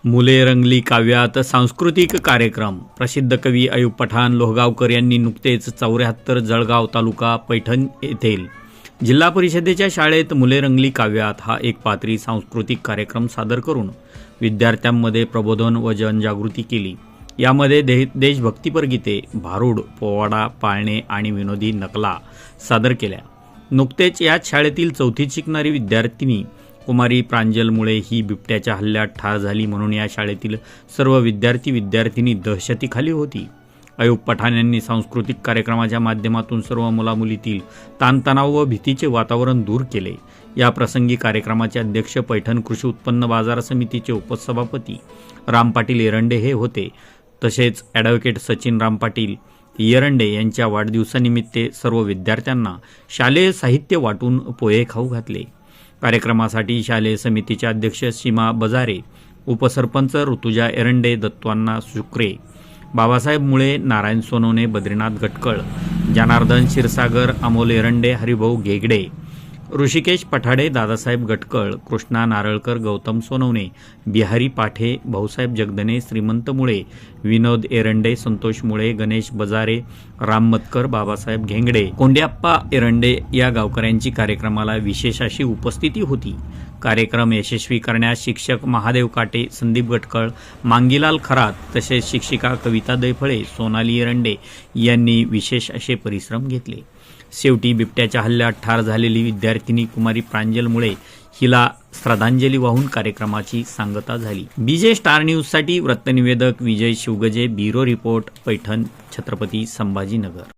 मुले रंगली काव्यात सांस्कृतिक कार्यक्रम. प्रसिद्ध कवी अयूब पठाण लोहगावकर यांनी नुकतेच 74 जळगाव तालुका पैठण येथील जिल्हा परिषदेच्या शाळेत मुले रंगली काव्यात हा एक पात्री सांस्कृतिक कार्यक्रम सादर करून विद्यार्थ्यांमध्ये प्रबोधन व जनजागृती केली. यामध्ये देशभक्तीपर गीते, भारूड, पोवाडा, पाळणे आणि विनोदी नकला सादर केल्या. नुकतेच याच शाळेतील 4थीत शिकणारी विद्यार्थिनी कुमारी प्रांजल मुळे ही बिबट्याच्या हल्ल्यात ठार झाली म्हणून या शाळेतील सर्व विद्यार्थी-विद्यार्थिनी दहशतीखाली होती. अयूब पठाण यांनी सांस्कृतिक कार्यक्रमाच्या माध्यमातून सर्व मुलामुलीतील ताणतणाव व भीतीचे वातावरण दूर केले. या प्रसंगी कार्यक्रमाचे अध्यक्ष पैठण कृषी उत्पन्न बाजार समितीचे उपसभापती राम पाटील एरंडे हे होते. तसेच ॲडव्होकेट सचिन राम पाटील एरंडे यांच्या वाढदिवसानिमित्त सर्व विद्यार्थ्यांना शालेय साहित्य वाटून पोहे खाऊ घातले. कार्यक्रमासाठी शालेय समितीचे अध्यक्ष सीमा बजारे, उपसरपंच ऋतुजा एरंडे, दत्तवाना शुक्रे, बाबासाहेब मुळे, नारायण सोनवणे, बद्रीनाथ गटकळ, जनार्दन क्षीरसागर, अमोल एरंडे, हरिभाऊ घेगडे, ऋषिकेश पठाडे, दादासाहेब गटकळ, कृष्णा नारळकर, गौतम सोनवणे, बिहारी पाठे, भाऊसाहेब जगदने, श्रीमंत मुळे, विनोद एरंडे, संतोष मुळे, गणेश बजारे, राम मतकर, बाबासाहेब घेंगडे, कोंड्याप्पा एरंडे या गावकऱ्यांची कार्यक्रमाला विशेष अशी उपस्थिती होती. कार्यक्रम यशस्वी करण्यास शिक्षक महादेव काटे, संदीप गटकळ, मांगीलाल खरात तसेच शिक्षिका कविता दैफळे, सोनाली एरंडे यांनी विशेष असे परिश्रम घेतले. शेवटी बिबट्याच्या हल्ल्यात ठार झालेली विद्यार्थिनी कुमारी प्रांजल मुळे हिला श्रद्धांजली वाहून कार्यक्रमाची सांगता झाली. बीजे स्टार न्यूजसाठी वृत्तनिवेदक विजय शिवगजे, ब्युरो रिपोर्ट, पैठण, छत्रपती संभाजीनगर.